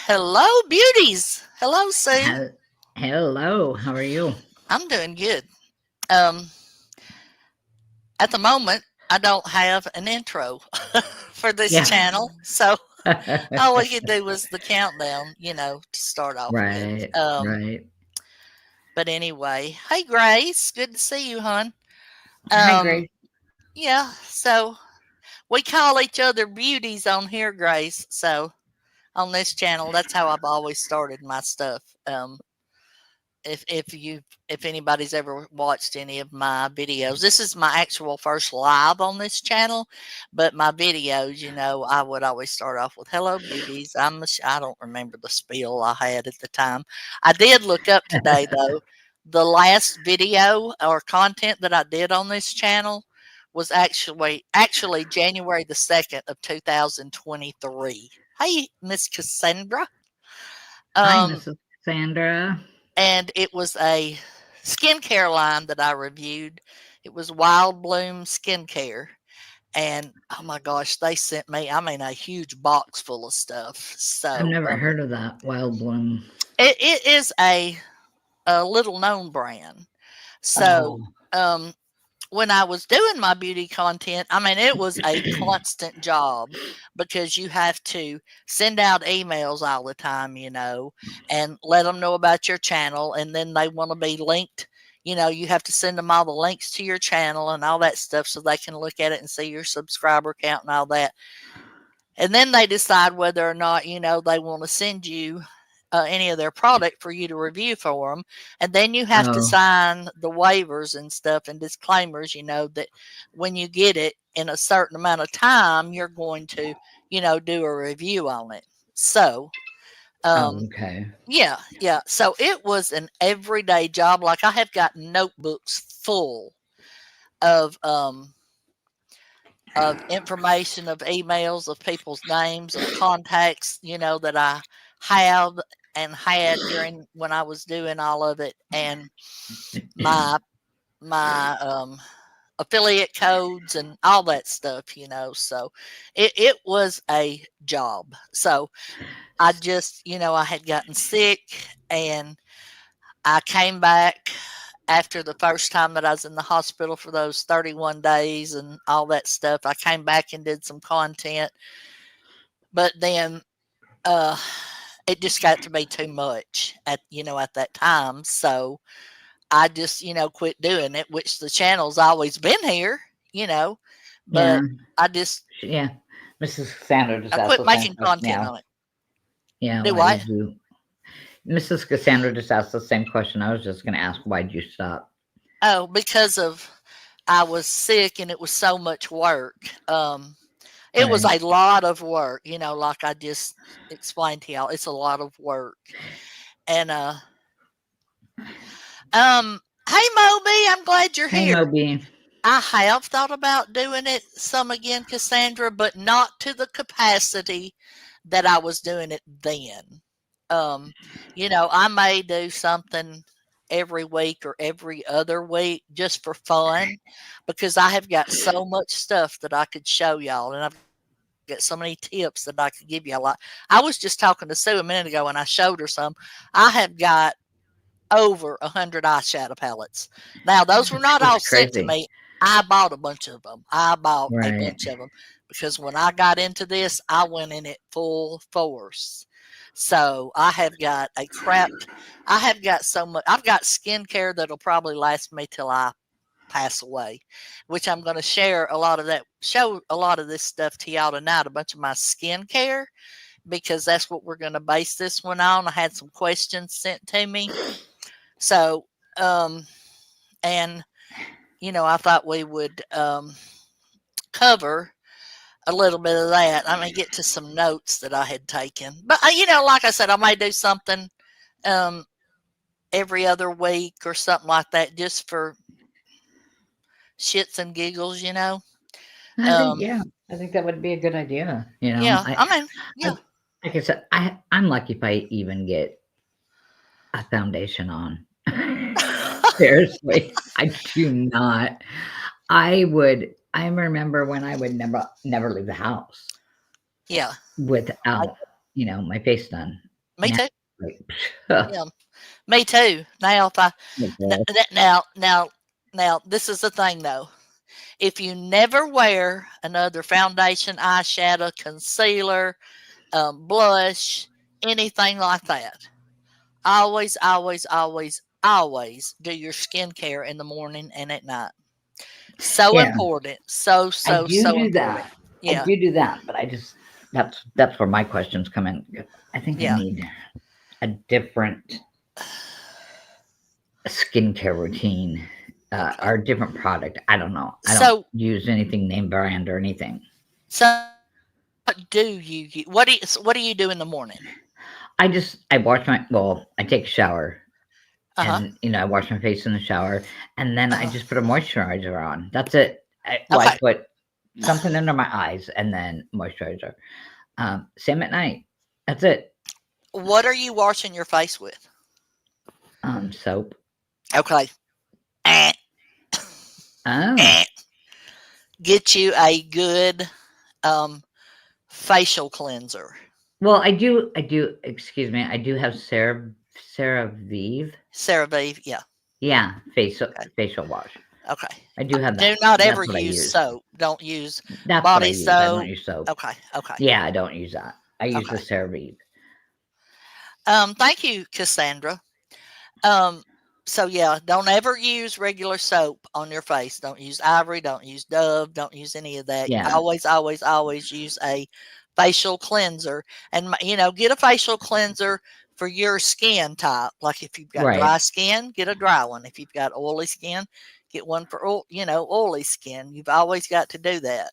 Hello, beauties. Hello, Sue. Hel- Hello, how are you? I'm doing good. Um, at the moment, I don't have an intro for this Yeah. channel, so all we could do was the countdown, to start off with. Right, right. But anyway, hey, Grace, good to see you, hon. Hi, Um, Grace. yeah, so we call each other beauties on here, Grace. So on this channel, that's how I've always started my stuff. If anybody's ever watched any of my videos, this is my actual first live on this channel, but my videos, I would always start off with "Hello, beauties." I don't remember the spiel I had at the time. I did look up today though. The last video or content that I did on this channel was actually January the 2nd of 2023. Hey, Miss Cassandra. Hi, Um, Mrs. Sandra. and it was a skincare line that I reviewed. It was Wild Bloom Skincare. And oh my gosh, they sent me, I mean, a huge box full of stuff. I've So never heard of that wild bloom. it is a little known brand. So Oh, um, when I was doing my beauty content, I mean, it was a constant job because you have to send out emails all the time, and let them know about your channel. And then they want to be linked. You have to send them all the links to your channel and all that stuff so they can look at it and see your subscriber count and all that. And then they decide whether or not, they want to send you any of their product for you to review for them. And then you have to oh, sign the waivers and stuff and disclaimers, that when you get it in a certain amount of time, you're going to, do a review on it. So, oh, um, okay. yeah, yeah. So it was an everyday job. Like I have got notebooks full of information, of emails, of people's names, of contacts, that I have and had during when I was doing all of it, and my my affiliate codes and all that stuff, So it was a job. So I just, I had gotten sick and I came back after the first time that I was in the hospital for those 31 days and all that stuff. I came back and did some content, but then uh it just got to be too much at that time. So I just, quit doing it, which the channel's always been here, Yeah, but I just yeah. Mrs. Cassandra just I asked quit the same making question. content Yeah, on it. yeah. Do Why what? did you? Mrs. Cassandra just asked the same question. I was just going to ask, why did you stop? Oh, because of I was sick and it was so much work. It was Right. a lot of work, like I just explained to y'all. It's a lot of work. And um hey Moby, I'm glad you're Hey, here. Moby. I have thought about doing it some again, Cassandra, but not to the capacity that I was doing it then. Um, I may do something every week or every other week just for fun because I have got so much stuff that I could show y'all and I've got so many tips that I could give y'all. Like I was just talking to Sue a minute ago and I showed her some. I have got over 100 eyeshadow palettes. Now, those were not all That's sent to crazy. me. I bought a bunch of them. I bought a Right. bunch of them because when I got into this, I went in it full force. So I have got a crap. I have got so much. I've got skincare that'll probably last me till I pass away, which I'm going to share a lot of that, show a lot of this stuff to y'all tonight, a bunch of my skincare, because that's what we're going to base this one on. I had some questions sent to me. So, um, and I thought we would cover a little bit of that. I may get to some notes that I had taken, but like I said, I may do something um, every other week or something like that, just for shits and giggles. I think, Um, yeah, I think that would be a good idea. You know, yeah, I mean, I yeah, like I said, I'm lucky if I even get a foundation on. Seriously, I do not. I remember when I would never leave the house yeah, without, my face done. Me Now, too. like, Yeah, me too. Now, if I my n- God. n- now, this is the thing though. If you never wear another foundation, eyeshadow, concealer, blush, anything like that, always do your skincare in the morning and at night. So Yeah, important. So, I so, do so do important. that. I Yeah, do do that, but I just that's where my questions come in. I think I yeah. need a different skincare routine, Okay. or a different product. I don't know. I don't So, use anything name brand or anything. what do you what do you do in the morning? I wash my I take a shower Uh huh. and I wash my face in the shower and then Uh I huh. just put a moisturizer on. That's it. I Okay. put something under my eyes and then moisturizer. Same at night. That's it. What are you washing your face with? Soap. Okay. Eh, Oh. eh. Get you a good um, facial cleanser. Well, excuse me, I do have CeraVive. CeraVe. Yeah. Yeah, Okay. facial wash. Okay. I do have Do that. not ever That's what I use use. soap. Don't use That's what I body use. I don't soap. use soap. Okay. Okay. Yeah, I don't use that. I use the Okay. CeraVive. Thank you, Cassandra. Um, so yeah, don't ever use regular soap on your face. Don't use Ivory, don't use Dove, don't use any of that. Yeah, Always use a facial cleanser and get a facial cleanser for your skin type. Like if you've got right. dry skin, get a dry one. If you've got oily skin, get one for oily skin. You've always got to do that.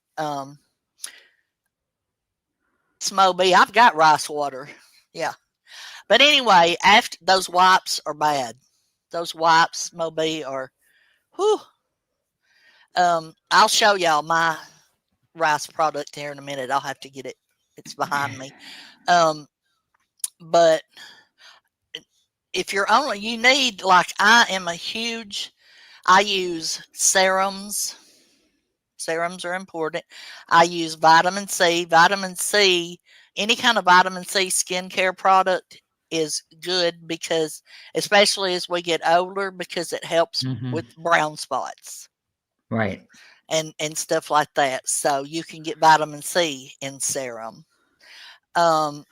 Smoby, I've got rice water. Yeah. But anyway, after those wipes are bad. Those wipes, Moby, are whew. I'll show y'all my rice product here in a minute. I'll have to get it. It's behind me. Um, but if you're only you need like I am a huge I use serums. Serums are important. I use vitamin C. Vitamin C, any kind of vitamin C skincare product is good because especially as we get older because it helps Hmm. with brown spots Right. and stuff like that. So you can get vitamin C in serum. Um,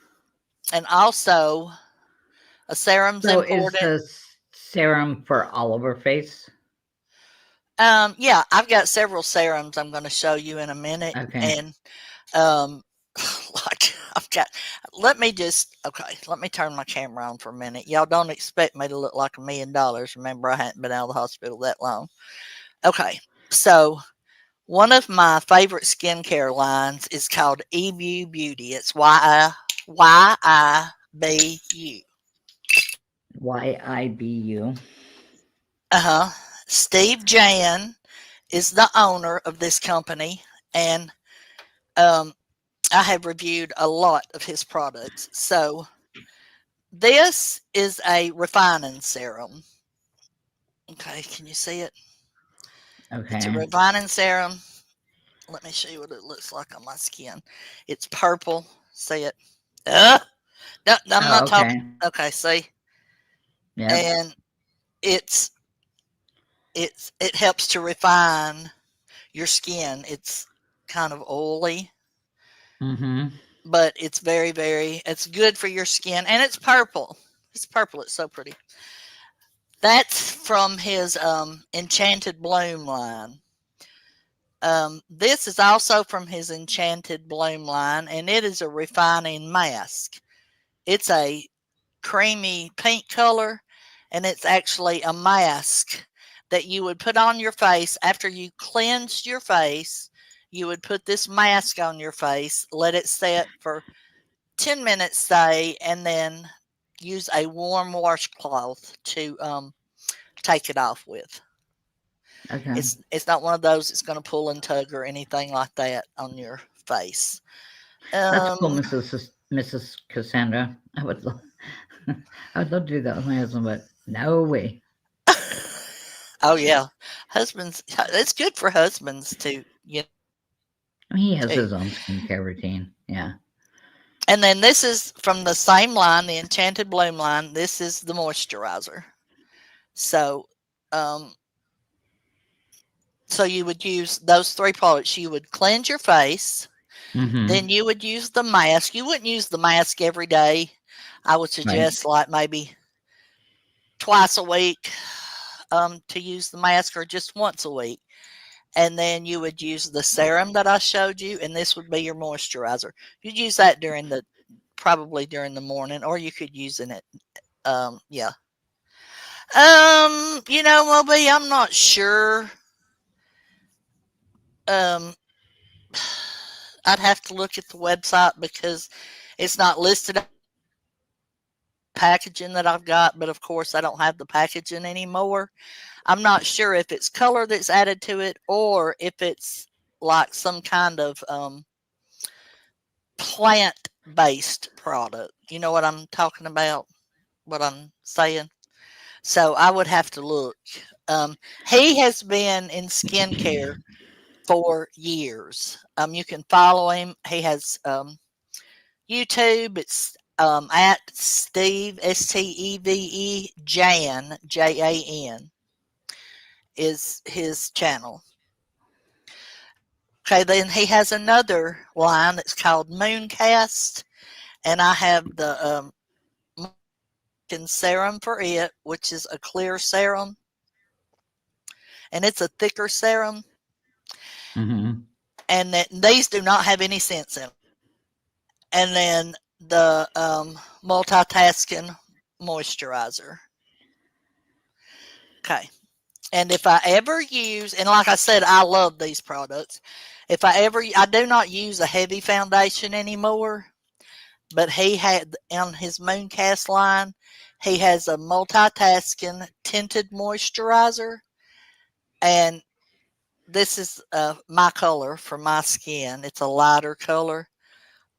and also a serum's So is important. the serum for all over face? Yeah, I've got several serums I'm going to show you in a minute, Okay. and um, like I've got. Let me turn my camera on for a minute. Y'all don't expect me to look like $1 million. Remember, I hadn't been out of the hospital that long. Okay, so one of my favorite skincare lines is called EVU Beauty. It's YIBU. YIBU. Uh huh. Steve Jan is the owner of this company, and um, I have reviewed a lot of his products. So this is a refining serum. Okay, can you see it? It's a Okay. refining serum. Let me show you what it looks like on my skin. It's purple. See it? Uh, no, I'm Oh, not talking. okay. Okay, see, Yep. and it's it helps to refine your skin. It's kind of oily, Mhm. but it's it's good for your skin, and it's purple. It's purple. It's so pretty. That's from his Enchanted Bloom line. This is also from his Enchanted Bloom line, and it is a refining mask. It's a creamy pink color, and it's actually a mask that you would put on your face after you cleansed your face. You would put this mask on your face, let it set for 10 minutes, say, and then use a warm washcloth to take it off with. Okay. It's not one of those that's going to pull and tug or anything like that on your face. That's cool, Um, Mrs. Cassandra. I would love to do that with my husband, but no way. oh yeah, husbands. It's good for husbands to I mean, he has too. his own skincare routine. Yeah. And then this is from the same line, the Enchanted Bloom line. This is the moisturizer. So, um, so you would use those three products. You would cleanse your face, then Mhm. you would use the mask. You wouldn't use the mask every day. I would Right. suggest like maybe twice a week to use the mask, or just once a week. And then you would use the serum that I showed you, and this would be your moisturizer. You'd use that during the probably during the morning, or you could use it. Yeah. Moby, I'm not sure. Um, I'd have to look at the website because it's not listed on packaging that I've got, but of course I don't have the packaging anymore. I'm not sure if it's color that's added to it or if it's like some kind of plant based product. You know what I'm talking about? What I'm saying? So I would have to look. Um, he has been in skincare for years. You can follow him. He has YouTube. It's at Steve Steve Jan Jan is his channel. Okay, then he has another line that's called Mooncast, and I have the serum for it, which is a clear serum, and it's a thicker serum, Mhm. and that these do not have any scents in them. And then the multitasking moisturizer. Okay. And if I ever use, and like I said, I love these products. If I do not use a heavy foundation anymore, but he had on his Mooncast line, he has a multitasking tinted moisturizer, and this is my color for my skin. It's a lighter color,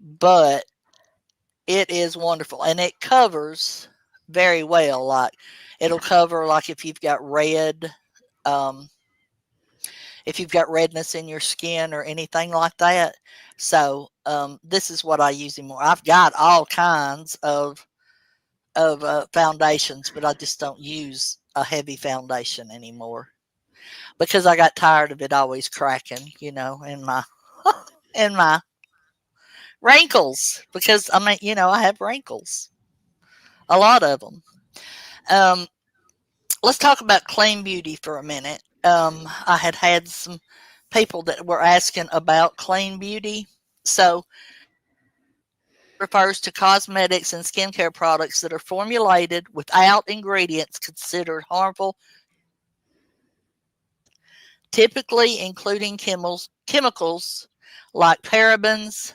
but it is wonderful, and it covers very well. Like it'll cover like um, if you've got redness in your skin or anything like that. So this is what I use more. I've got all kinds of foundations, but I just don't use a heavy foundation anymore because I got tired of it always cracking, in my in my wrinkles. Because I mean, I have wrinkles, a lot of them. Um, let's talk about clean beauty for a minute. I had some people that were asking about clean beauty. So refers to cosmetics and skincare products that are formulated without ingredients considered harmful, typically including chemicals like parabens,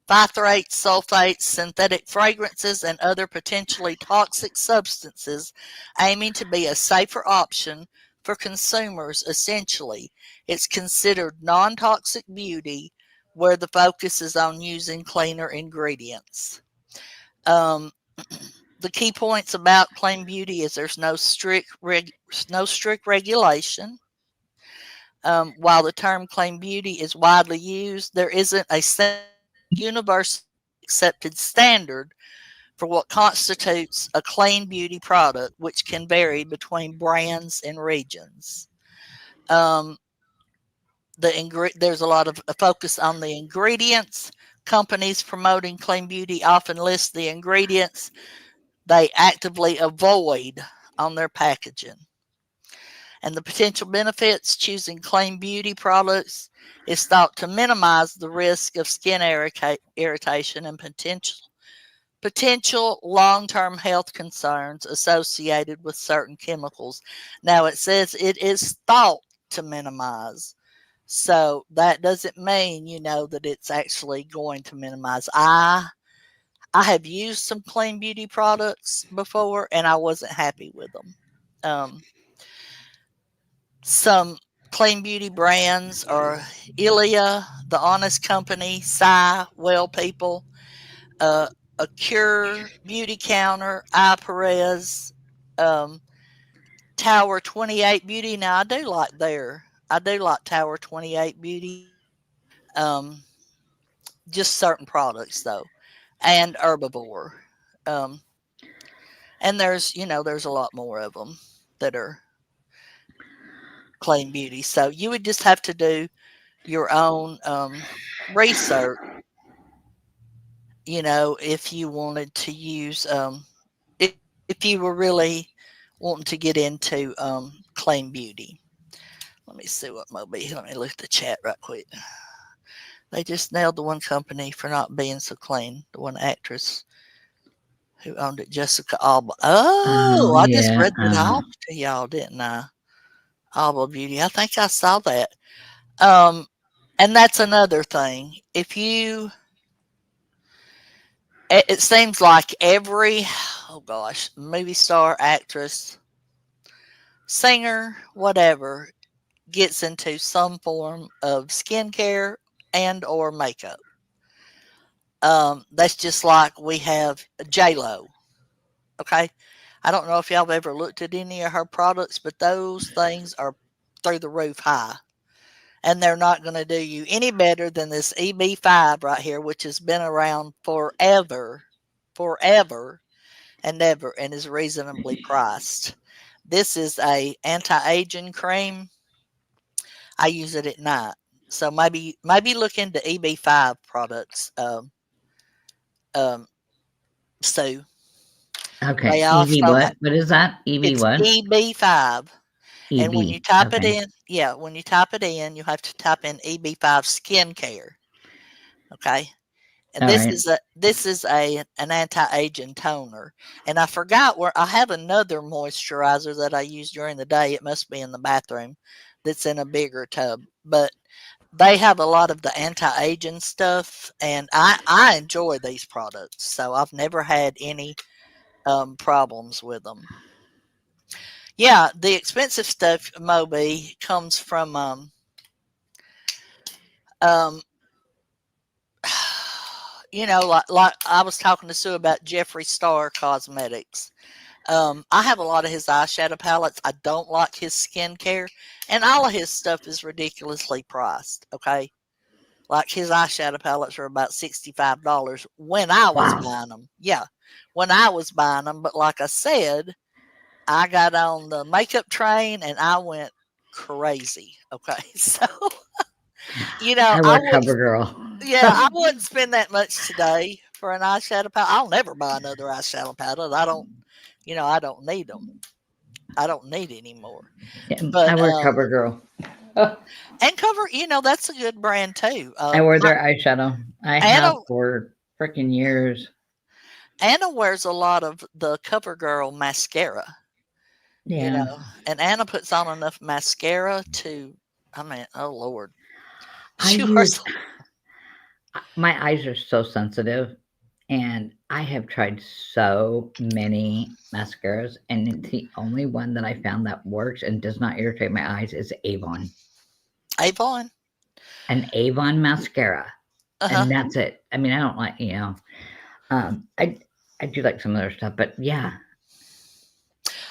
phtalates, sulfates, synthetic fragrances, and other potentially toxic substances, aiming to be a safer option for consumers. Essentially, it's considered non toxic beauty where the focus is on using cleaner ingredients. Um, the key points about clean beauty is there's no strict regulation. While the term clean beauty is widely used, there isn't a universally accepted standard for what constitutes a clean beauty product, which can vary between brands and regions. Um, there's a lot of a focus on the ingredients. Companies promoting clean beauty often list the ingredients they actively avoid on their packaging. And the potential benefits choosing clean beauty products is thought to minimize the risk of skin irritation and potential long-term health concerns associated with certain chemicals. Now it says it is thought to minimize. So that doesn't mean, that it's actually going to minimize. I have used some clean beauty products before and I wasn't happy with them. Um, some clean beauty brands are Ilia, The Honest Company, Psy, Well People, uh, a Cure, Beauty Counter, I Perez, um, Tower 28 Beauty. Now I do like Tower 28 Beauty. Um, just certain products though, and herbivore. Um, and there's a lot more of them that are clean beauty. So you would just have to do your own research, if you wanted to use, if you were really wanting to get into clean beauty. Let me see what Moby. Let me look at the chat right quick. They just nailed the one company for not being so clean. The one actress who owned it, Jessica Alba. Oh, Oh, I just yeah. read that off to y'all, didn't I? Alba Beauty. I think I saw that. Um, and that's another thing. If you, it seems like every, oh gosh, movie star, actress, singer, whatever, gets into some form of skincare and or makeup. That's just like we have J Lo. Okay, I don't know if y'all have ever looked at any of her products, but those things are through the roof high, and they're not going to do you any better than this EB5 right here, which has been around forever and ever, and is reasonably priced. This is a anti-aging cream. I use it at night. So maybe look into EB5 products. Um, so Okay. they EV also what? What is that? EV it's what? EB5, and when you EB. type it Okay. in, yeah, when you type it in, you have to type in EB5 skincare. Okay, and All right. this is an anti-aging toner. And I forgot where I have another moisturizer that I use during the day. It must be in the bathroom. That's in a bigger tub, but they have a lot of the anti-aging stuff, and I enjoy these products, so I've never had any problems with them. Yeah, the expensive stuff, Moby, comes from um, like I was talking to Sue about Jeffree Star Cosmetics. I have a lot of his eyeshadow palettes. I don't like his skincare, and all of his stuff is ridiculously priced. Okay, like his eyeshadow palettes are about $65 when I was Wow. buying them. Yeah, when I was buying them. But like I said, I got on the makeup train and I went crazy. Okay, so I I wear wouldn't. CoverGirl. Yeah, I wouldn't spend that much today for an eyeshadow palette. I'll never buy another eyeshadow palette. I don't. I don't need them. I don't need any more. Yeah, I But wear CoverGirl. and cover. That's a good brand too. I wear their eyeshadow. I Anna have for freaking years. Anna wears a lot of the CoverGirl mascara. You Yeah. know, and Anna puts on enough mascara to. I mean, oh Lord, I she use wears. my eyes are so sensitive, and I have tried so many mascaras, and the only one that I found that works and does not irritate my eyes is Avon. Avon. An Avon mascara, Uh huh. and that's it. I mean, I don't like, I do like some other stuff, but yeah,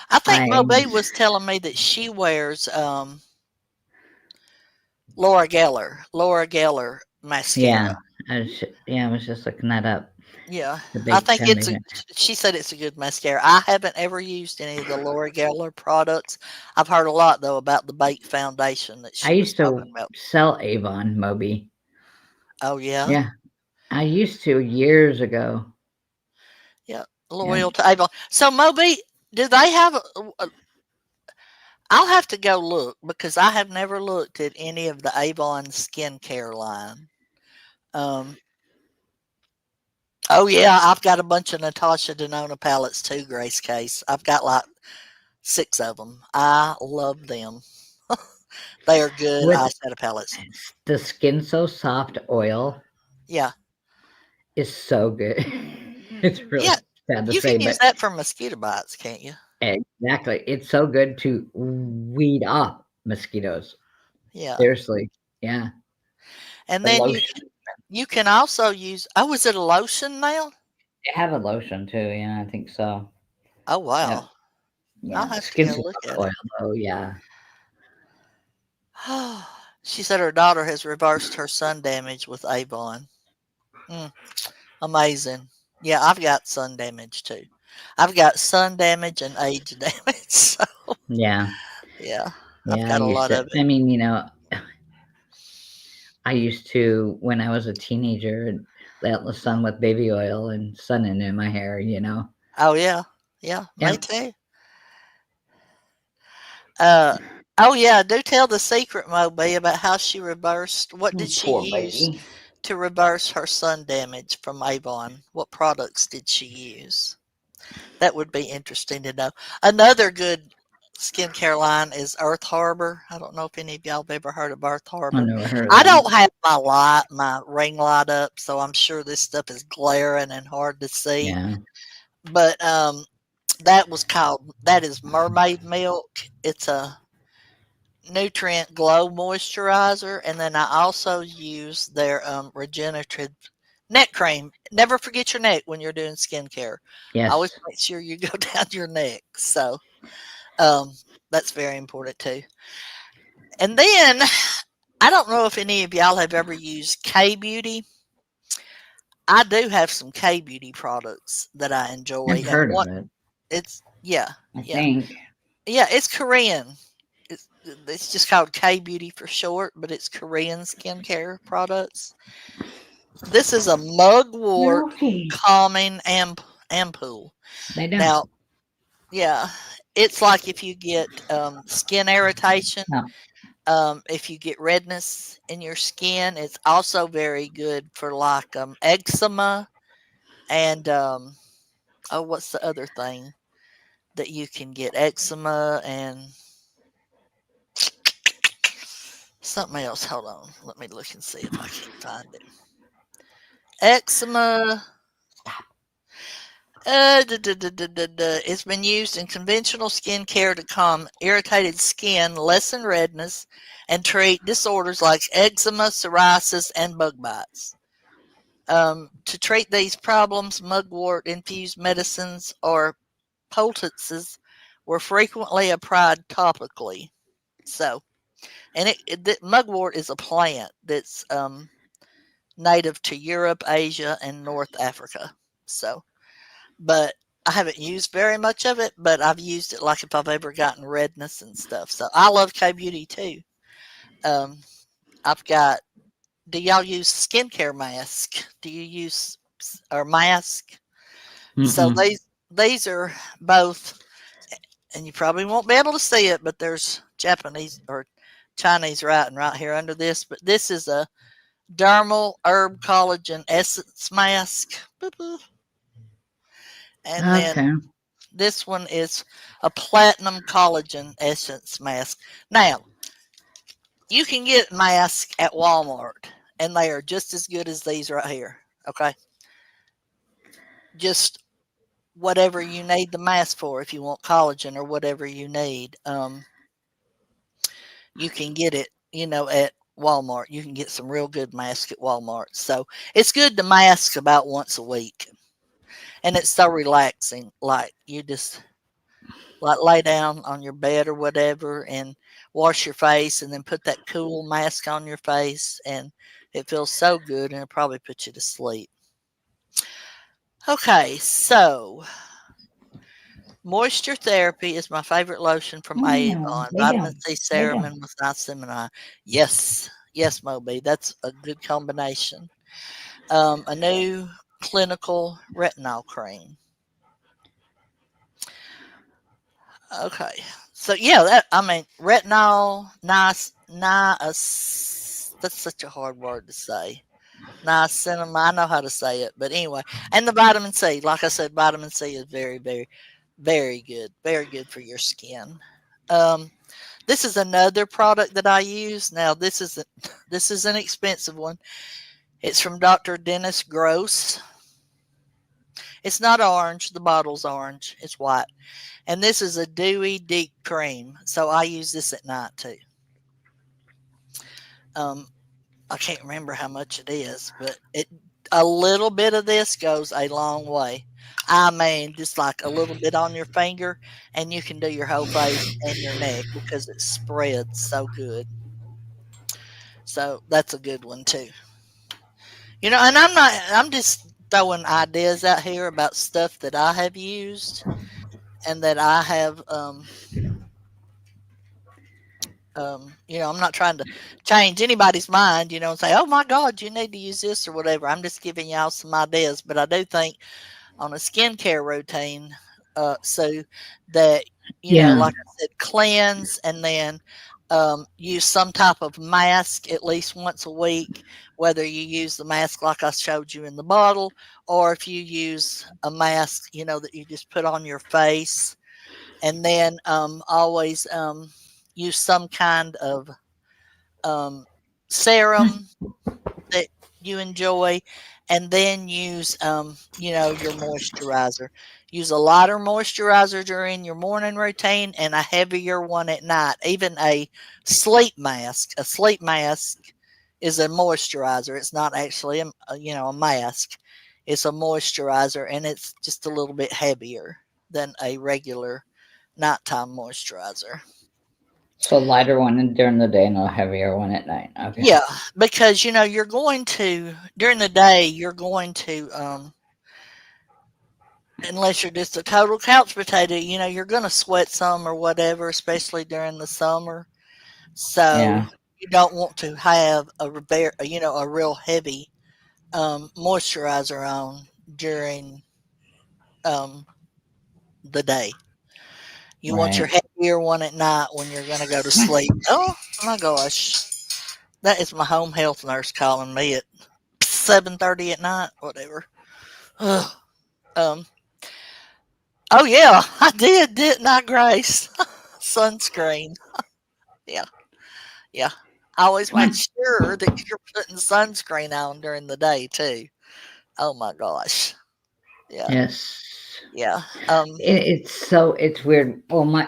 I think I Moby was telling me that she wears Laura Geller yeah, mascara. I was just looking that up. Yeah, The I big think it's a. foundation. She said it's a good mascara. I haven't ever used any of the Laura Geller products. I've heard a lot though about the Bake Foundation that I she was used to talking about. sell Avon Moby. Oh yeah, Yeah, I used to years ago. yeah, Yeah, loyal to Avon. So Moby, do they have? I'll have to go look because I have never looked at any of the Avon skincare line. Um. Oh yeah, I've got a bunch of Natasha Denona palettes too, Grace Case. I've got like 6 of them. I love them. They are good with eyeshadow palettes. the Skin So Soft oil Yeah. is so good. It's really Yeah. sad to You say, can use but that for mosquito bites, can't you? exactly, it's so good to weed off mosquitoes. Yeah. Seriously, yeah. And The then lotion. you can also use, oh, is it a lotion now? They have a lotion too, yeah, I think so. Oh Yeah, wow. I'll yeah. have to Skin go so look Soft at it. oil, oh yeah. She said her daughter has reversed her sun damage with Avon. Mm, amazing. Yeah, I've got sun damage too. I've got sun damage and age damage. So Yeah, yeah, I've yeah. I got a used lot to. of it. I mean, I used to when I was a teenager, let the sun with baby oil and sun in my hair. Oh yeah, yeah, me Yep. too. Uh, oh yeah, do tell the secret, Moby, about how she reversed. What did she Poor use baby. to reverse her sun damage from Avon? What products did she use? That would be interesting to know. Another good skincare line is Earth Harbor. I don't know if any of y'all have ever heard of Earth I Harbor. never heard of I them. don't have my ring light up, so I'm sure this stuff is glaring and hard to see. Yeah. But that is mermaid milk. It's a nutrient glow moisturizer, and then I also use their regenerative neck cream. Never forget your neck when you're doing skincare. Always Yes. make sure you go down your neck. So um, that's very important too. And then I don't know if any of y'all have ever used K Beauty. I do have some K Beauty products that I I've enjoy, and heard of what it. it's yeah, I yeah, think. yeah. It's Korean. It's just called K Beauty for short, but it's Korean skincare products. This is a You're mugwort okay. calming ampoule. Lay down. Now, yeah, it's like if you get skin irritation, No. if you get redness in your skin, it's also very good for like eczema and oh, what's the other thing that you can get? Eczema and something else. Hold on, let me look and see if I can find it. Eczema. It's been used in conventional skincare to calm irritated skin, lessen redness, and treat disorders like eczema, psoriasis, and bug bites. To treat these problems, mugwort infused medicines or poultices were frequently applied topically. So, and mugwort is a plant that's native to Europe, Asia, and North Africa. So, but I haven't used very much of it, but I've used it like if I've ever gotten redness and stuff. So I love K Beauty too. Um, I've got. Do y'all use skincare mask? Do you use or mask? So Mm-mm. these are both, and you probably won't be able to see it, but there's Japanese or Chinese writing right here under this. But this is a dermal herb collagen essence mask. Boop, boop. And then Okay. this one is a platinum collagen essence mask. Now, you can get masks at Walmart, and they are just as good as these right here. Okay. Just whatever you need the mask for, if you want collagen or whatever you need, you can get it, at Walmart. You can get some real good masks at Walmart. So it's good to mask about once a week. And it's so relaxing. Like you just like lay down on your bed or whatever and wash your face and then put that cool mask on your face and it feels so good and it'll probably put you to sleep. Okay, so moisture therapy is my favorite lotion from No. Avon. Lay Vitamin down. C Lay serum down. and with niacinamide. Yes, yes, Moby. That's a good combination. A new clinical retinol cream. Okay. So yeah, retinol, that's such a hard word to say. Niacinamide, I know how to say it, but anyway, and the vitamin C. Like I said, vitamin C is very, very, very good for your skin. Um, this is another product that I use. Now this is an expensive one. It's from Dr. Dennis Gross. It's not orange. The bottle's orange. It's white. And this is a dewy deep cream. So I use this at night too. Um, I can't remember how much it is, but a little bit of this goes a long way. I mean, just like a little bit on your finger, and you can do your whole face and your neck because it spreads so good. So that's a good one too. And I'm just throwing ideas out here about stuff that I have used and that I have, I'm not trying to change anybody's mind, and say, oh my God, you need to use this or whatever. I'm just giving y'all some ideas. But I do think on a skincare routine, so that, Yeah. like I said, cleanse and then use some type of mask at least once a week, whether you use the mask like I showed you in the bottle, or if you use a mask, that you just put on your face, and then always use some kind of um, serum that you enjoy, and then use, your moisturizer. Use a lighter moisturizer during your morning routine and a heavier one at night. Even a sleep mask. A sleep mask is a moisturizer. It's not actually a mask. It's a moisturizer, and it's just a little bit heavier than a regular nighttime moisturizer. So lighter one during the day and a heavier one at night. Okay. Yeah, because you're going to during the day you're going to unless you're just a total couch potato, you're going to sweat some or whatever, especially during the summer. So Yeah. you don't want to have a real heavy moisturizer on during um, the day. You want your Right. heavier one at night when you're going to go to sleep. Oh my gosh, that is my home health nurse calling me at 7:30 at night, whatever. Ugh. Um, oh yeah, I did, didn't I, Grace? Sunscreen. Yeah, yeah. I always make sure that you're putting sunscreen on during the day too. Oh my gosh. Yeah, Yes. yeah. It's weird. Well, my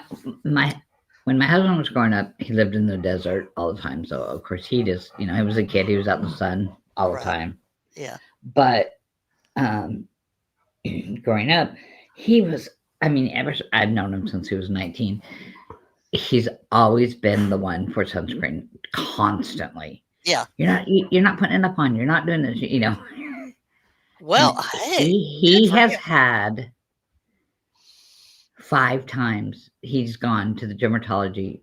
when my husband was growing up, he lived in the desert all the time. So of course he just he was a kid. He was out in the sun all the Right. time. Yeah. But um, growing up, he was. I mean, I've known him since he was 19. He's always been the one for sunscreen constantly. Yeah. You're not putting enough on. You're not doing this. Well, And hey, good he for has him. had 5 times he's gone to the dermatologist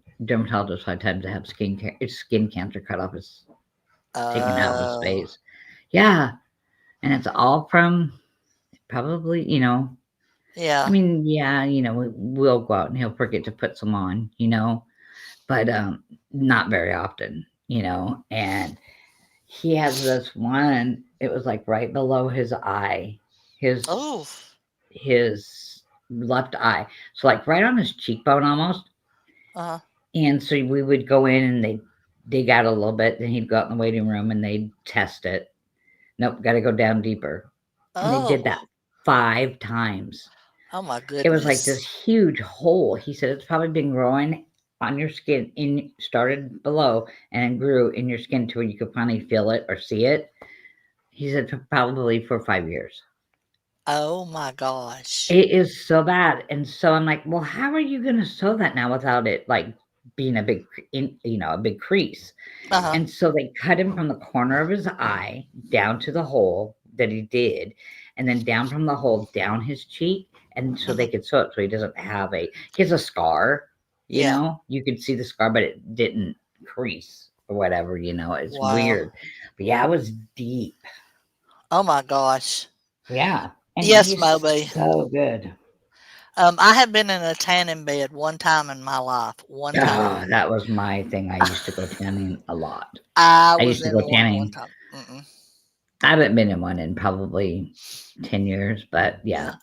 5 times to have skin cancer cut off his taken out of his Oh, face. Yeah, and it's all from probably I yeah. mean, yeah, we'll go out and he'll forget to put some on, but not very often, and he has this one. It was like right below his eye, his Oh, his left eye, so like right on his cheekbone almost. uh, And so we would go in and they'd dig out a little bit, then he'd go out in the waiting room and they'd test it. Nope, got to go down deeper. And they did oh, that 5 times. oh my It was like this goodness. huge hole. He said it's probably been growing on your skin, started below and grew in your skin to where you could finally feel it or see it. He said probably for 5 years. Oh my gosh. It is so bad, and so I'm like, "Well, how are you gonna sew that now without it, like, being a big cre a big crease?" Uh-huh. And so they cut him from the corner of his eye down to the hole that he did, and then down from the hole down his cheek, and so Hmm. they could sew it so he doesn't have he has a scar, Yeah. you could see the scar, but it didn't crease or whatever, it's Wow. weird. But yeah, it was deep. Oh my gosh. Yeah, and Yes, he's Moby. so good. I have been in a tanning bed one time in my life. One time. Oh, that was my thing. I used to go tanning a lot. I I was used to in go one tanning. time. Mm-mm. I haven't been in one in probably 10 years, but yeah, Yeah.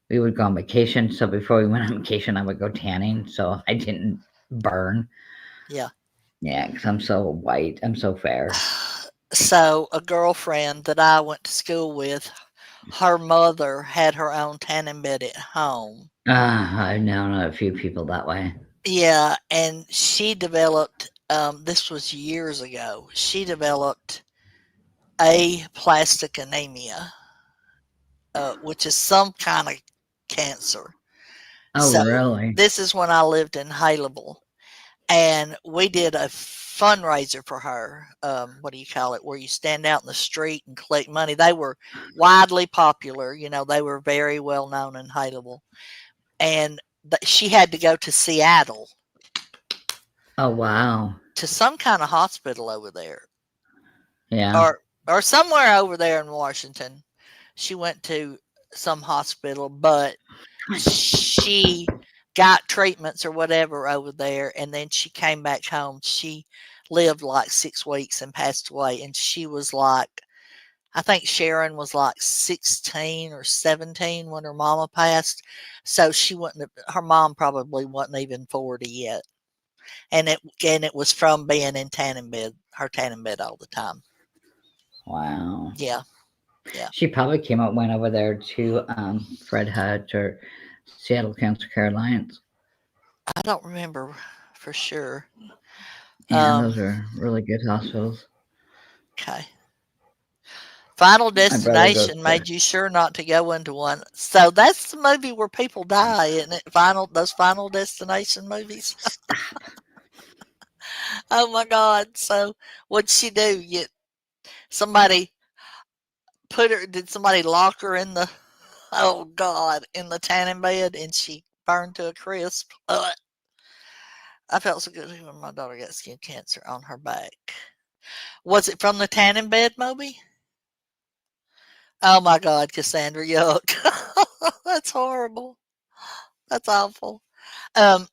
we would go on vacation. So before we went on vacation, I would go tanning so I didn't burn. Yeah. Yeah, because I'm so white. I'm so fair. So a girlfriend that I went to school with, her mother had her own tanning bed at home. I've known a few people that way. Yeah, and she developed, this was years ago, she developed aplastic anemia, which is some kind of cancer. Oh, So really? this is when I lived in Haleville. and we did a fundraiser for her. What do you call it? Where you stand out in the street and collect money. They were widely popular. They were very well known and hateable. And she had to go to Seattle Oh, wow. to some kind of hospital over there, Yeah. or somewhere over there in Washington. She went to some hospital, but she got treatments or whatever over there, and then she came back home. She lived like 6 weeks and passed away, and she was like, I think Sharon was like 16 or 17 when her mama passed. So she wouldn't have, her mom probably wasn't even 40 yet. And it was from being in tanning bed, her tanning bed all the time. Wow. Yeah, yeah. She probably went over there to Fred Hutch or Seattle Cancer Care Alliance. I don't remember for sure. Yeah, those Um, are really good hospitals. okay. Final My brother goes Destination there. made you sure not to go into one. So that's the movie where people die, isn't it? Those Final Destination movies. Stop. Oh my God! So what'd she do? Somebody put her? Did somebody lock her in the? Oh God, in the tanning bed, and she burned to a crisp. I felt so good when my daughter got skin cancer on her back. Was it from the tanning bed movie? Oh my God, Cassandra, yuck! That's horrible. That's awful. Um,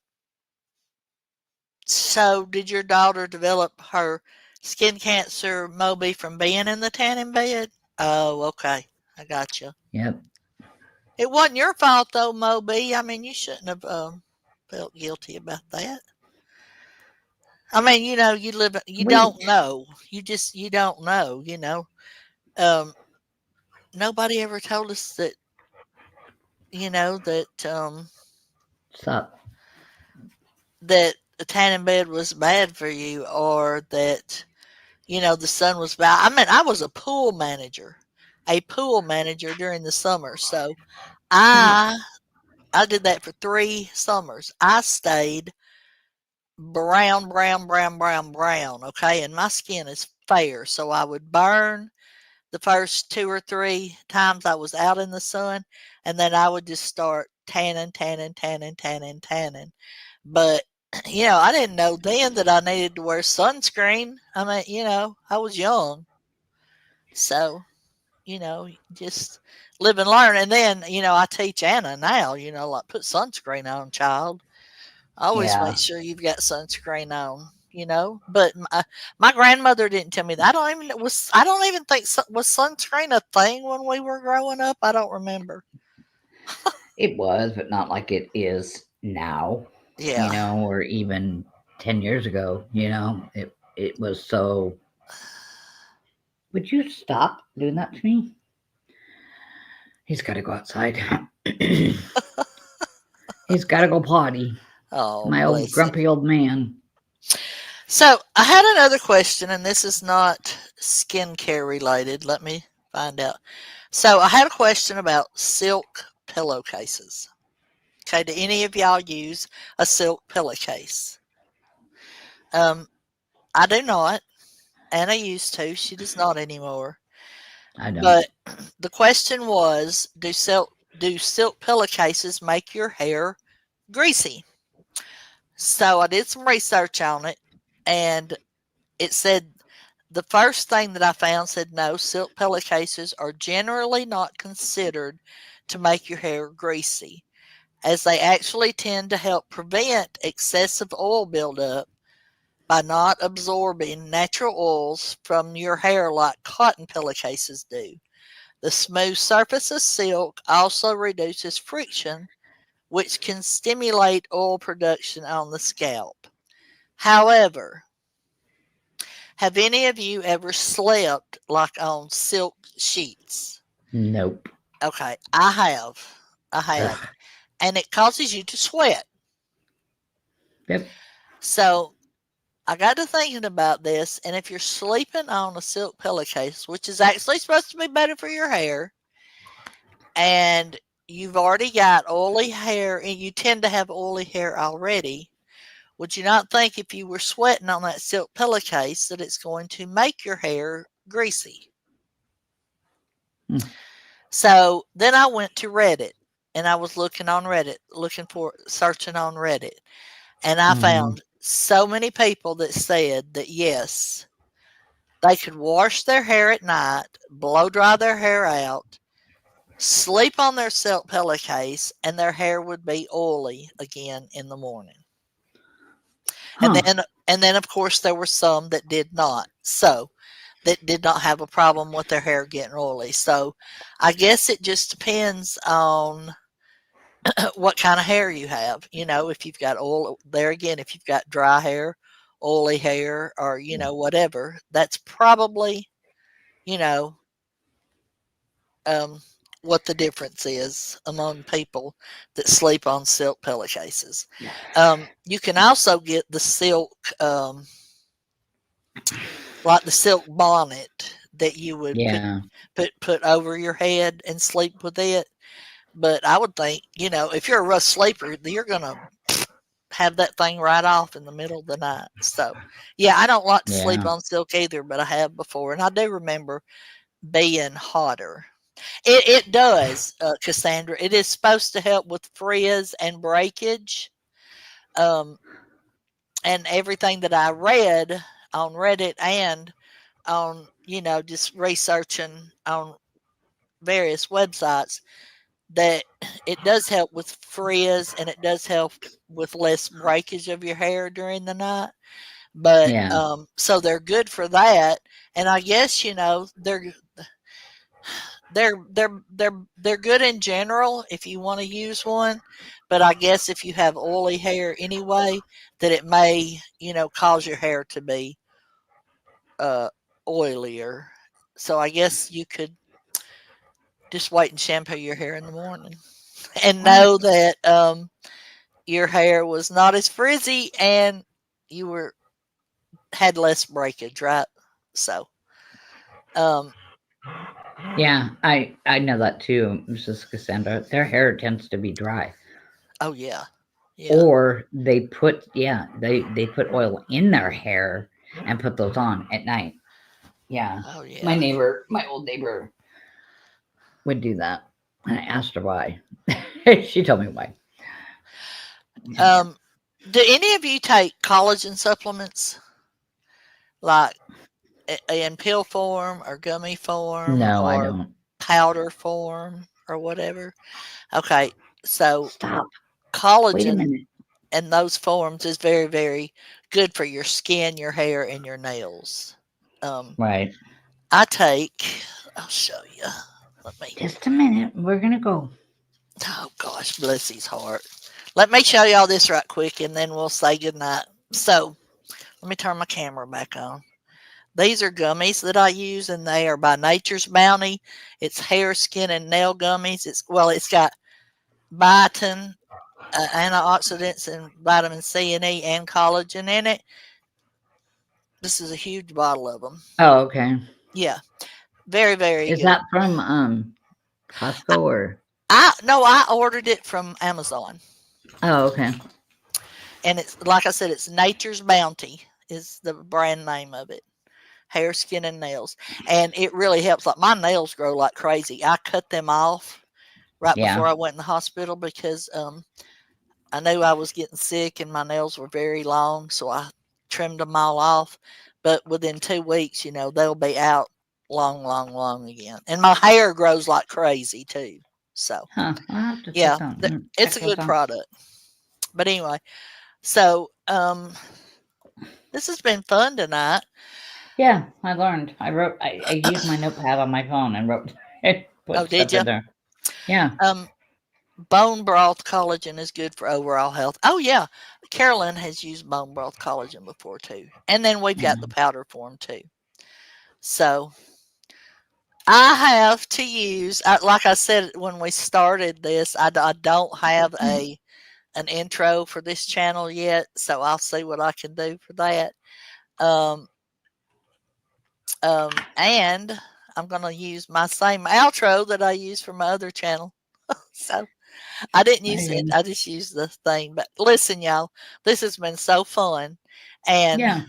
so did your daughter develop her skin cancer, Moby, from being in the tanning bed? Oh, okay. I got you. Yep. It wasn't your fault though, Moby. I mean, you shouldn't have felt guilty about that. I mean, you don't Wait. know. You don't know. Um, nobody ever told us that Stop. that a tanning bed was bad for you, or that the sun was bad. I mean, I was a pool manager during the summer. So Stop. I I did that for 3 summers. I stayed brown, brown, brown, brown, brown. Okay, and my skin is fair, so I would burn the first 2 or 3 times I was out in the sun, and then I would just start tanning, tanning, tanning, tanning, tanning. But I didn't know then that I needed to wear sunscreen. I mean, I was young. So, just live and learn. And then, I teach Anna now, like put sunscreen on, child. Always make Yeah. sure you've got sunscreen on. But my grandmother didn't tell me that. I don't even think was sunscreen a thing when we were growing up. I don't remember. It was, but not like it is now, Yeah. or even 10 years ago, it was so. Would you stop doing that to me? He's got to go outside. He's got to go potty. Oh, My old bless him. grumpy old man. So I had another question, and this is not skincare related. Let me find out. So I had a question about silk pillowcases. Okay, do any of y'all use a silk pillowcase? Um, I do not. Anna used to. She does not anymore. I don't. But the question was, do silk pillowcases make your hair greasy? So I did some research on it, and it said the first thing that I found said no, silk pillowcases are generally not considered to make your hair greasy, as they actually tend to help prevent excessive oil buildup by not absorbing natural oils from your hair like cotton pillowcases do. The smooth surface of silk also reduces friction, which can stimulate oil production on the scalp. However, have any of you ever slept like on silk sheets? Nope. Okay, I have. I have. Ugh. And it causes you to sweat. Yep. So I got to thinking about this, and if you're sleeping on a silk pillowcase, which is actually supposed to be better for your hair, and you've already got oily hair, and you tend to have oily hair already, Would you not think if you were sweating on that silk pillowcase that it's going to make your hair greasy? Hmm. So then I went to Reddit and I was looking on Reddit, looking for searching on Reddit, and I Mhm. found so many people that said that yes, they could wash their hair at night, blow dry their hair out, sleep on their silk pillowcase, and their hair would be oily again in the morning. And Huh. then of course there were some that did not. So that did not have a problem with their hair getting oily. So I guess it just depends on what kind of hair you have. If you've got oil there again, if you've got dry hair, oily hair, or whatever, that's probably, you know, um, what the difference is among people that sleep on silk pillowcases. You can also get the silk, like the silk bonnet that you would put Yeah. put over your head and sleep with it. But I would think, if you're a rough sleeper, you're gonna have that thing right off in the middle of the night. So, yeah, I don't like to sleep Yeah. on silk either, but I have before, and I do remember being hotter. It does, Cassandra. It is supposed to help with frizz and breakage. Um, and everything that I read on Reddit and on, just researching on various websites, that it does help with frizz and it does help with less breakage of your hair during the night. But Yeah. so they're good for that. And I guess they're good in general if you want to use one. But I guess if you have oily hair anyway, that it may cause your hair to be uh, oilier. So I guess you could just wait and shampoo your hair in the morning and All right. know that your hair was not as frizzy and you were had less breakage, right? So, um, Yeah, I know that too, Mrs. Cassandra. Their hair tends to be dry. oh yeah, yeah, Or they put oil in their hair and put those on at night. Yeah. oh My yeah. neighbor, my old neighbor would do that. And I asked her why. She told me why. Um, do any of you take collagen supplements like in pill form or gummy form No, I or don't. powder form or whatever? Okay, so Stop. Wait a collagen minute. in those forms is very, very good for your skin, your hair, and your nails. Um, Right. I take, I'll show you. Let me, Just a minute. We're gonna go. oh gosh, bless his heart. Let me show y'all this right quick and then we'll say goodnight. So, let me turn my camera back on. These are gummies that I use, and they are by Nature's Bounty. It's hair, skin, and nail gummies. It's got biotin, antioxidants, and vitamin C and E, and collagen in it. This is a huge bottle of them. Oh, okay. Yeah, very, very Is good. that from I, Costco or? I no, I ordered it from Amazon, Oh, okay. and it's like I said, it's Nature's Bounty is the brand name of it. Hair, skin, and nails, and it really helps. Like my nails grow like crazy. I cut them off right Yeah. before I went in the hospital because I knew I was getting sick and my nails were very long, so I trimmed them all off. But within 2 weeks, they'll be out long, long, long again. And my hair grows like crazy too. So Huh. I'll have to yeah, it's check a those good out. product. But anyway, so this has been fun tonight. Yeah, I learned. I used my notepad on my phone and wrote and Oh, put did stuff you? in there. Yeah. Um, bone broth collagen is good for overall health. Oh yeah, Carolyn has used bone broth collagen before too. And then we've got the Yeah. powder form too. So I have to use, like I said when we started this, I don't have an intro for this channel yet, so I'll see what I can do for that. Um, and I'm gonna use my same outro that I use for my other channel. So I didn't My use it. goodness. I just used the thing. But listen, y'all, this has been so fun. And Yeah,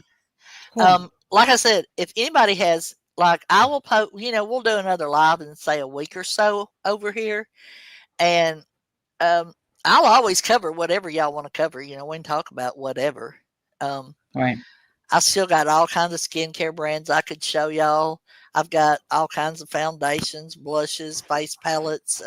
cool. like I said, if anybody has like I will post, we'll do another live in say a week or so over here. And um I'll always cover whatever y'all want to cover. We can talk about whatever. Um Right. I still got all kinds of skincare brands I could show y'all. I've got all kinds of foundations, blushes, face palettes,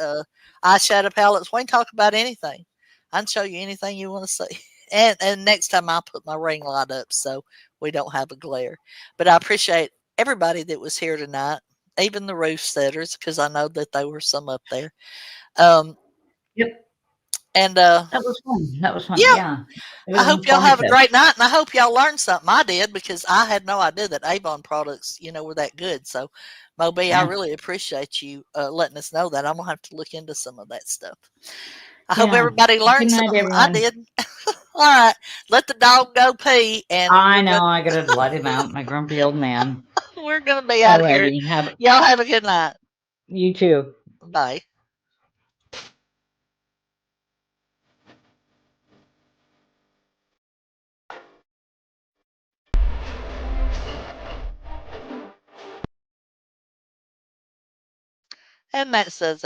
eyeshadow palettes. We can talk about anything. I can show you anything you want to see. And next time I'll put my ring light up so we don't have a glare. But I appreciate everybody that was here tonight, even the roof setters, because I know that there were some up there. Um, Yep. and That was fun. That was fun. yeah, Yeah. It I was hope y'all have a informative. great night, and I hope y'all learned something. I did because I had no idea that Avon products, were that good. So, Moby, I Yeah. really appreciate you letting us know that. I'm gonna have to look into some of that stuff. I hope Yeah. everybody Good learned night, something. I everyone. did. All right, let the dog go pee, and I we're know gonna I gotta let him out, my grumpy old man. we're gonna be out of here. Alrighty. Have Y'all have a good night. you too. Bye. And that says